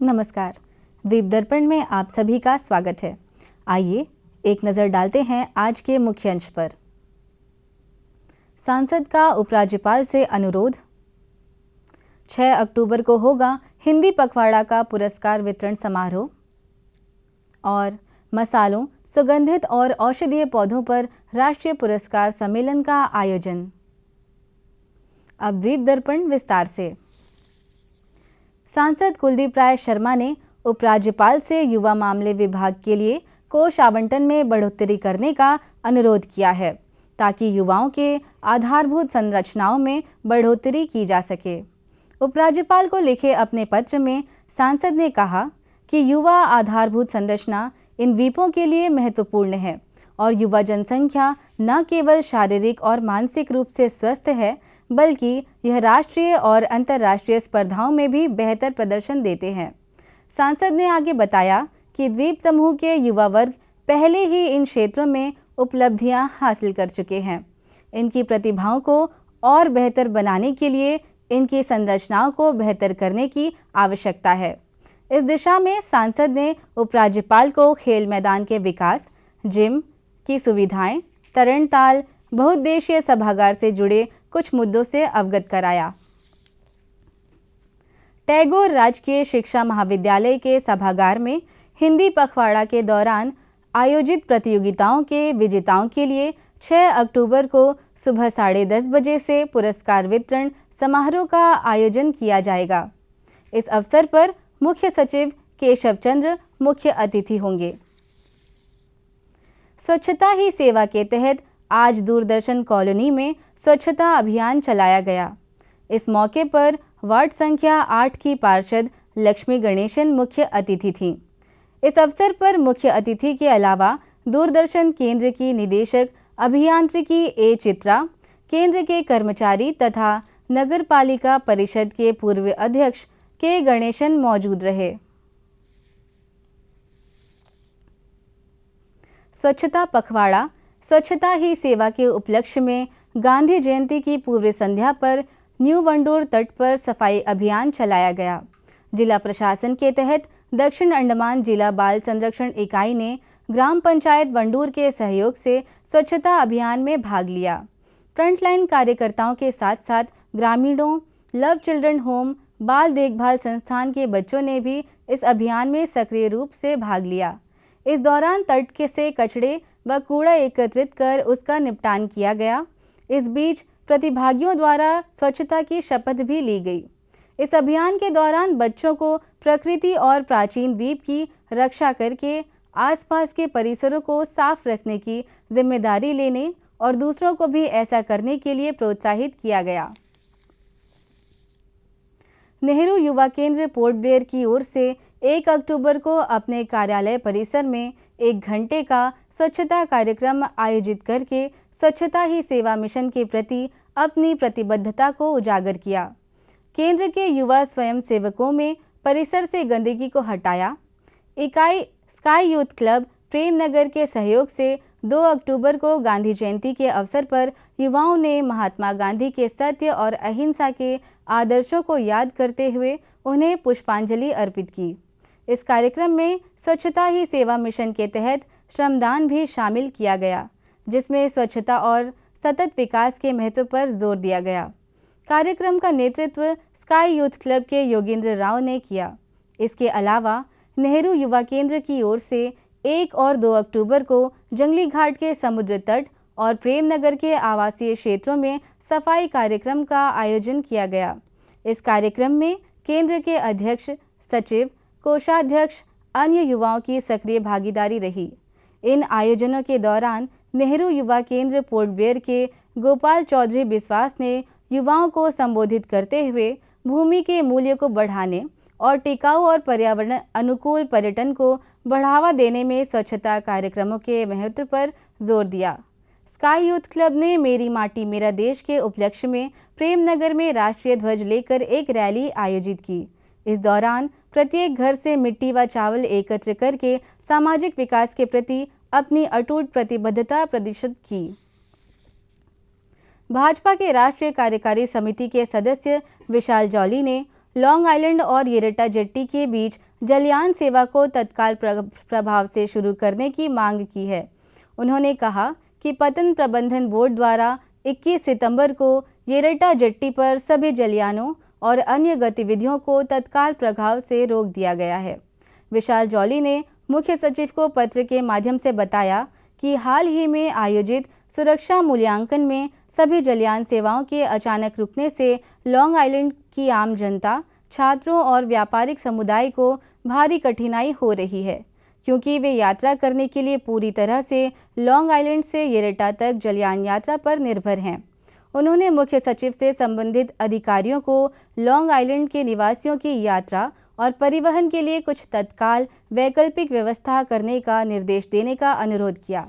नमस्कार। द्वीप दर्पण में आप सभी का स्वागत है। आइए एक नज़र डालते हैं आज के मुख्य अंश पर। सांसद का उपराज्यपाल से अनुरोध। 6 अक्टूबर को होगा हिंदी पखवाड़ा का पुरस्कार वितरण समारोह। और मसालों, सुगंधित और औषधीय पौधों पर राष्ट्रीय पुरस्कार सम्मेलन का आयोजन। अब द्वीप दर्पण विस्तार से। सांसद कुलदीप राय शर्मा ने उपराज्यपाल से युवा मामले विभाग के लिए कोष आवंटन में बढ़ोतरी करने का अनुरोध किया है, ताकि युवाओं के आधारभूत संरचनाओं में बढ़ोतरी की जा सके। उपराज्यपाल को लिखे अपने पत्र में सांसद ने कहा कि युवा आधारभूत संरचना इन द्वीपों के लिए महत्वपूर्ण है और युवा जनसंख्या न केवल शारीरिक और मानसिक रूप से स्वस्थ है, बल्कि यह राष्ट्रीय और अंतर्राष्ट्रीय स्पर्धाओं में भी बेहतर प्रदर्शन देते हैं। सांसद ने आगे बताया कि द्वीप समूह के युवा वर्ग पहले ही इन क्षेत्रों में उपलब्धियां हासिल कर चुके हैं। इनकी प्रतिभाओं को और बेहतर बनाने के लिए इनकी संरचनाओं को बेहतर करने की आवश्यकता है। इस दिशा में सांसद ने उपराज्यपाल को खेल मैदान के विकास, जिम की सुविधाएं, तरणताल, बहुउद्देशीय सभागार से जुड़े कुछ मुद्दों से अवगत कराया। टैगोर राजकीय शिक्षा महाविद्यालय के सभागार में हिंदी पखवाड़ा के दौरान आयोजित प्रतियोगिताओं के विजेताओं के लिए 6 अक्टूबर को सुबह 10:30 बजे से पुरस्कार वितरण समारोह का आयोजन किया जाएगा। इस अवसर पर मुख्य सचिव केशव चंद्र मुख्य अतिथि होंगे। स्वच्छता ही सेवा के तहत आज दूरदर्शन कॉलोनी में स्वच्छता अभियान चलाया गया। इस मौके पर वार्ड संख्या 8 की पार्षद लक्ष्मी गणेशन मुख्य अतिथि थीं। इस अवसर पर मुख्य अतिथि के अलावा दूरदर्शन केंद्र की निदेशक अभियांत्रिकी ए चित्रा, केंद्र के कर्मचारी तथा नगर पालिका परिषद के पूर्व अध्यक्ष के गणेशन मौजूद रहे। स्वच्छता पखवाड़ा स्वच्छता ही सेवा के उपलक्ष्य में गांधी जयंती की पूर्व संध्या पर न्यू वंडूर तट पर सफाई अभियान चलाया गया। जिला प्रशासन के तहत दक्षिण अंडमान जिला बाल संरक्षण इकाई ने ग्राम पंचायत वंडूर के सहयोग से स्वच्छता अभियान में भाग लिया। फ्रंटलाइन कार्यकर्ताओं के साथ साथ ग्रामीणों, लव चिल्ड्रन होम, बाल देखभाल संस्थान के बच्चों ने भी इस अभियान में सक्रिय रूप से भाग लिया। इस दौरान तट के से कचड़े व कूड़ा एकत्रित कर उसका निपटान किया गया। इस बीच प्रतिभागियों द्वारा स्वच्छता की शपथ भी ली गई। इस अभियान के दौरान बच्चों को प्रकृति और प्राचीन द्वीप की रक्षा करके आसपास के परिसरों को साफ रखने की जिम्मेदारी लेने और दूसरों को भी ऐसा करने के लिए प्रोत्साहित किया गया। नेहरू युवा केंद्र पोर्ट ब्लेयर की ओर से 1 अक्टूबर को अपने कार्यालय परिसर में 1 घंटे का स्वच्छता कार्यक्रम आयोजित करके स्वच्छता ही सेवा मिशन के प्रति अपनी प्रतिबद्धता को उजागर किया। केंद्र के युवा स्वयं सेवकों में परिसर से गंदगी को हटाया। इकाई sky youth club Prem Nagar के सहयोग से 2 अक्टूबर को गांधी जयंती के अवसर पर युवाओं ने महात्मा गांधी के सत्य और अहिंसा के आदर्शों को याद करते हुए उन्हें पुष्पांजलि अर्पित की। इस कार्यक्रम में स्वच्छता ही सेवा मिशन के तहत श्रमदान भी शामिल किया गया, जिसमें स्वच्छता और सतत विकास के महत्व पर जोर दिया गया। कार्यक्रम का नेतृत्व स्काई यूथ क्लब के योगेंद्र राव ने किया। इसके अलावा नेहरू युवा केंद्र की ओर से 1 और 2 अक्टूबर को जंगली घाट के समुद्र तट और प्रेम नगर के आवासीय क्षेत्रों में सफाई कार्यक्रम का आयोजन किया गया। इस कार्यक्रम में केंद्र के अध्यक्ष, सचिव, कोषाध्यक्ष, अन्य युवाओं की सक्रिय भागीदारी रही। इन आयोजनों के दौरान नेहरू युवा केंद्र पोर्ट ब्लेयर के गोपाल चौधरी बिस्वास ने युवाओं को संबोधित करते हुए भूमि के मूल्य को बढ़ाने और टिकाऊ और पर्यावरण अनुकूल पर्यटन को बढ़ावा देने में स्वच्छता कार्यक्रमों के महत्व पर जोर दिया। स्काई यूथ क्लब ने मेरी माटी मेरा देश के उपलक्ष्य में प्रेम नगर में राष्ट्रीय ध्वज लेकर एक रैली आयोजित की। इस दौरान प्रत्येक घर से मिट्टी व चावल एकत्र करके सामाजिक विकास के प्रति अपनी अटूट प्रतिबद्धता प्रदर्शित की। भाजपा के राष्ट्रीय कार्यकारी समिति के सदस्य विशाल जौली ने लॉन्ग आइलैंड और येरेटा जेट्टी के बीच जलयान सेवा को तत्काल प्रभाव से शुरू करने की मांग की है। उन्होंने कहा कि पत्तन प्रबंधन बोर्ड द्वारा 21 सितंबर को येरटा जेट्टी पर सभी जलयानों और अन्य गतिविधियों को तत्काल प्रभाव से रोक दिया गया है। विशाल जॉली ने मुख्य सचिव को पत्र के माध्यम से बताया कि हाल ही में आयोजित सुरक्षा मूल्यांकन में सभी जलयान सेवाओं के अचानक रुकने से लॉन्ग आइलैंड की आम जनता, छात्रों और व्यापारिक समुदाय को भारी कठिनाई हो रही है, क्योंकि वे यात्रा करने के लिए पूरी तरह से लॉन्ग आइलैंड से येरटा तक जलयान यात्रा पर निर्भर हैं। उन्होंने मुख्य सचिव से संबंधित अधिकारियों को लॉन्ग आइलैंड के निवासियों की यात्रा और परिवहन के लिए कुछ तत्काल वैकल्पिक व्यवस्था करने का निर्देश देने का अनुरोध किया।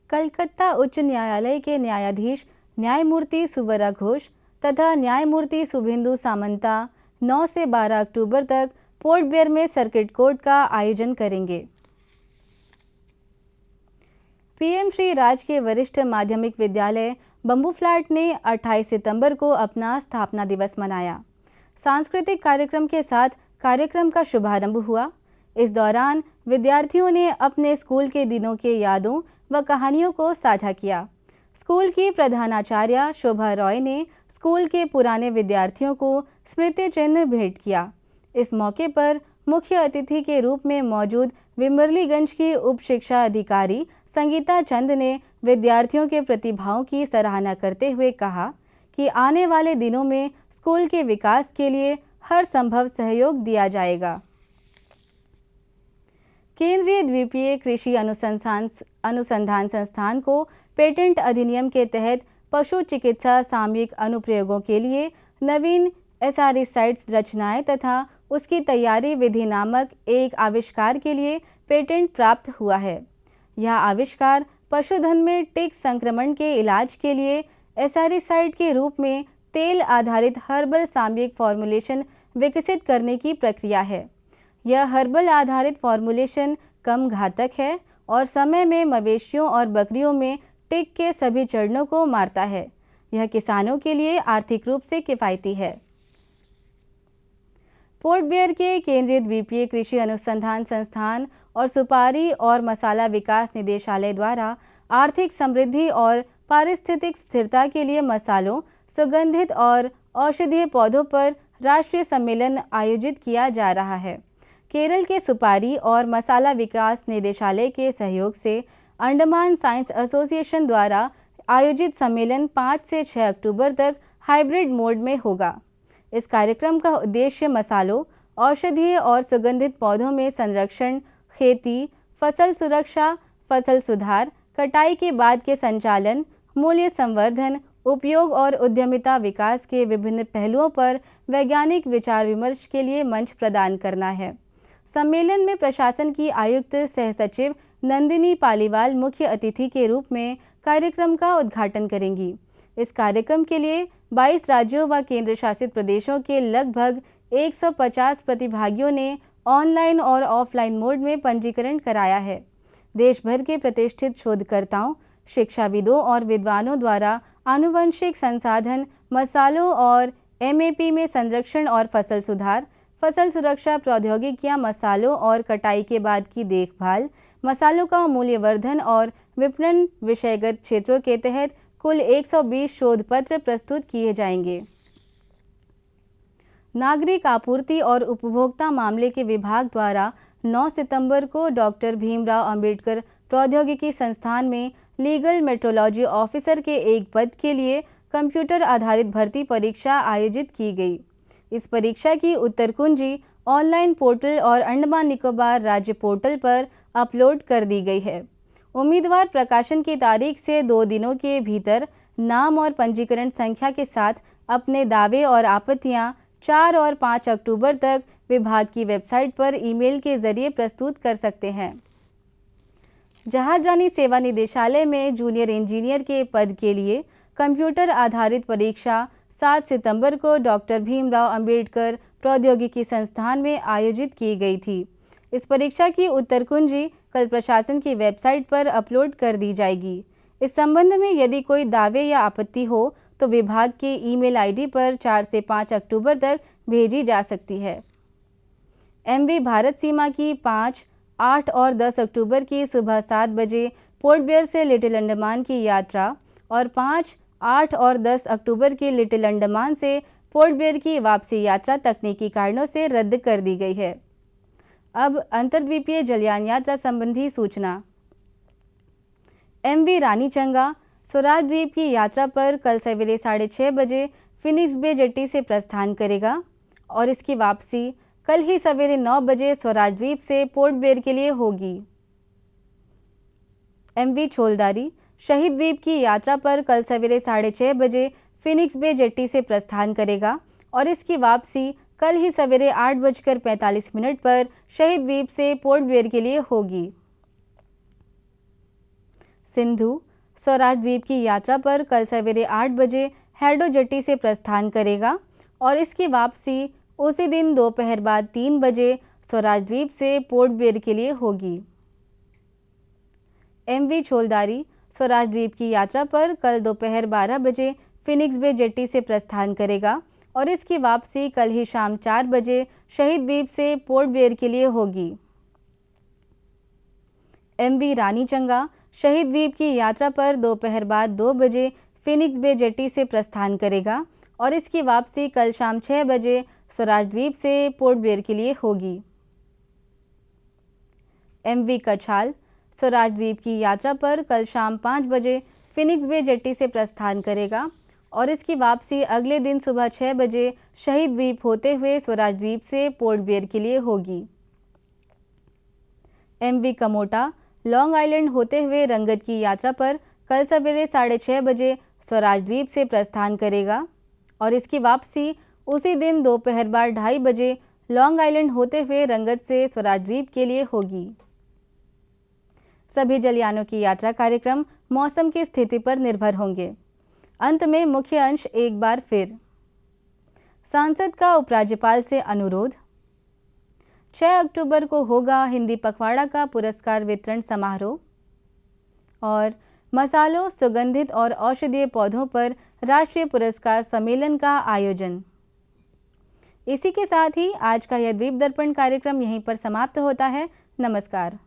कलकत्ता उच्च न्यायालय के न्यायाधीश न्यायमूर्ति सुवरा घोष तथा न्यायमूर्ति शुभेंदु सामंता 9 से 12 अक्टूबर तक पोर्ट ब्लेयर में सर्किट कोर्ट का आयोजन करेंगे। पीएम श्री राजकीय वरिष्ठ माध्यमिक विद्यालय बम्बू फ्लैट ने 28 सितंबर को अपना स्थापना दिवस मनाया। सांस्कृतिक कार्यक्रम के साथ कार्यक्रम का शुभारंभ हुआ। इस दौरान विद्यार्थियों ने अपने स्कूल के दिनों के यादों व कहानियों को साझा किया। स्कूल की प्रधानाचार्य शोभा रॉय ने स्कूल के पुराने विद्यार्थियों को स्मृति चिन्ह भेंट किया। इस मौके पर मुख्य अतिथि के रूप में मौजूद विमरलीगंज की उप शिक्षा अधिकारी संगीता चंद ने विद्यार्थियों के प्रतिभाओं की सराहना करते हुए कहा कि आने वाले दिनों में स्कूल के विकास के लिए हर संभव सहयोग दिया जाएगा। केंद्रीय द्वीपीय कृषि अनुसंधान संस्थान को पेटेंट अधिनियम के तहत पशु चिकित्सा सामयिक अनुप्रयोगों के लिए नवीन एसारीसाइड्स रचनाएं तथा उसकी तैयारी विधि नामक एक आविष्कार के लिए पेटेंट प्राप्त हुआ है। यह आविष्कार पशुधन में टिक संक्रमण के इलाज के लिए एसारीसाइड के रूप में तेल आधारित हर्बल सामयिक फॉर्मुलेशन विकसित करने की प्रक्रिया है। यह हर्बल आधारित फॉर्मुलेशन कम घातक है और समय में मवेशियों और बकरियों में टिक के सभी चरणों को मारता है। यह किसानों के लिए आर्थिक रूप से किफ़ायती है। पोर्ट ब्लेयर के केंद्रीय द्वीपीय कृषि अनुसंधान संस्थान और सुपारी और मसाला विकास निदेशालय द्वारा आर्थिक समृद्धि और पारिस्थितिक स्थिरता के लिए मसालों, सुगंधित और औषधीय पौधों पर राष्ट्रीय सम्मेलन आयोजित किया जा रहा है। केरल के सुपारी और मसाला विकास निदेशालय के सहयोग से अंडमान साइंस एसोसिएशन द्वारा आयोजित सम्मेलन 5 से 6 अक्टूबर तक हाइब्रिड मोड में होगा। इस कार्यक्रम का उद्देश्य मसालों, औषधीय और सुगंधित पौधों में संरक्षण, खेती, फसल सुरक्षा, फसल सुधार, कटाई के बाद के संचालन, मूल्य संवर्धन, उपयोग और उद्यमिता विकास के विभिन्न पहलुओं पर वैज्ञानिक विचार विमर्श के लिए मंच प्रदान करना है। सम्मेलन में प्रशासन की आयुक्त सह सचिव नंदिनी पालीवाल मुख्य अतिथि के रूप में कार्यक्रम का उद्घाटन करेंगी। इस कार्यक्रम के लिए 22 राज्यों व केंद्र शासित प्रदेशों के लगभग 150 प्रतिभागियों ने ऑनलाइन और ऑफलाइन मोड में पंजीकरण कराया है। देश भर के प्रतिष्ठित शोधकर्ताओं, शिक्षाविदों और विद्वानों द्वारा आनुवंशिक संसाधन, मसालों और एमएपी में संरक्षण और फसल सुधार, फसल सुरक्षा प्रौद्योगिकियां, मसालों और कटाई के बाद की देखभाल, मसालों का मूल्यवर्धन और विपणन विषयगत क्षेत्रों के तहत कुल 120 शोध पत्र प्रस्तुत किए जाएंगे। नागरिक आपूर्ति और उपभोक्ता मामले के विभाग द्वारा 9 सितंबर को डॉक्टर भीमराव अंबेडकर प्रौद्योगिकी संस्थान में लीगल मेट्रोलॉजी ऑफिसर के एक पद के लिए कंप्यूटर आधारित भर्ती परीक्षा आयोजित की गई। इस परीक्षा की उत्तर कुंजी ऑनलाइन पोर्टल और अंडमान निकोबार राज्य पोर्टल पर अपलोड कर दी गई है। उम्मीदवार प्रकाशन की तारीख से 2 दिनों के भीतर नाम और पंजीकरण संख्या के साथ अपने दावे और आपत्तियां 4 और 5 अक्टूबर तक विभाग की वेबसाइट पर ईमेल के जरिए प्रस्तुत कर सकते हैं। जहाजरानी सेवा निदेशालय में जूनियर इंजीनियर के पद के लिए कंप्यूटर आधारित परीक्षा 7 सितंबर को डॉक्टर भीमराव अंबेडकर प्रौद्योगिकी संस्थान में आयोजित की गई थी। इस परीक्षा की उत्तर कुंजी कल प्रशासन की वेबसाइट पर अपलोड कर दी जाएगी। इस संबंध में यदि कोई दावे या आपत्ति हो तो विभाग के ईमेल आईडी पर 4 से 5 अक्टूबर तक भेजी जा सकती है। एमवी भारत सीमा की 5, 8 और 10 अक्टूबर की सुबह 7 बजे पोर्ट ब्लेयर से लिटिल अंडमान की यात्रा और 5, 8 और 10 अक्टूबर की लिटिल अंडमान से पोर्ट ब्लेयर की वापसी यात्रा तकनीकी कारणों से रद्द कर दी गई है। अब अंतर्द्वीपीय जलयान यात्रा संबंधी सूचना। एमवी रानीचंगा स्वराज द्वीप की यात्रा पर कल सवेरे 6:30 बजे फिनिक्स बे जेट्टी से प्रस्थान करेगा और इसकी वापसी कल ही सवेरे 9 बजे स्वराज द्वीप से पोर्ट ब्लेयर के लिए होगी। एमवी छोलदारी शहीद द्वीप की यात्रा पर कल सवेरे 6:30 बजे फिनिक्स बे जेट्टी से प्रस्थान करेगा और इसकी वापसी कल ही सवेरे 8:45 पर शहीद द्वीप से पोर्ट ब्लेयर के लिए होगी। सिंधु स्वराज द्वीप की यात्रा पर कल सवेरे 8 बजे हैडो जेट्टी से प्रस्थान करेगा और इसकी वापसी उसी दिन दोपहर बाद 3 बजे स्वराज द्वीप से पोर्ट ब्लेयर के लिए होगी। एमवी छोलदारी स्वराज द्वीप की यात्रा पर कल दोपहर 12 बजे फिनिक्स बे जेट्टी से प्रस्थान करेगा और इसकी वापसी कल ही शाम 4 बजे शहीद द्वीप से पोर्ट ब्लेयर के लिए होगी। एमवी रानीचंगा शहीद द्वीप की यात्रा पर दोपहर बाद 2 बजे फिनिक्स बे जेट्टी से प्रस्थान करेगा और इसकी वापसी कल शाम 6 बजे स्वराज द्वीप से पोर्ट ब्लेयर के लिए होगी। एमवी कछाल स्वराज द्वीप की यात्रा पर कल शाम 5 बजे फिनिक्स बे जेट्टी से प्रस्थान करेगा और इसकी वापसी अगले दिन सुबह 6 बजे शहीद द्वीप होते हुए स्वराज द्वीप से पोर्ट ब्लेयर के लिए होगी। एमवी कमोटा लॉन्ग आइलैंड होते हुए रंगत की यात्रा पर कल सवेरे 6:30 बजे स्वराज द्वीप से प्रस्थान करेगा और इसकी वापसी उसी दिन दोपहर बाद 2:30 बजे लॉन्ग आइलैंड होते हुए रंगत से स्वराज द्वीप के लिए होगी। सभी जलयानों की यात्रा कार्यक्रम मौसम की स्थिति पर निर्भर होंगे। अंत में मुख्य अंश एक बार फिर। सांसद का उपराज्यपाल से अनुरोध। 6 अक्टूबर को होगा हिंदी पखवाड़ा का पुरस्कार वितरण समारोह और मसालों, सुगंधित और औषधीय पौधों पर राष्ट्रीय पुरस्कार सम्मेलन का आयोजन। इसी के साथ ही आज का यह द्वीप दर्पण कार्यक्रम यहीं पर समाप्त होता है। नमस्कार।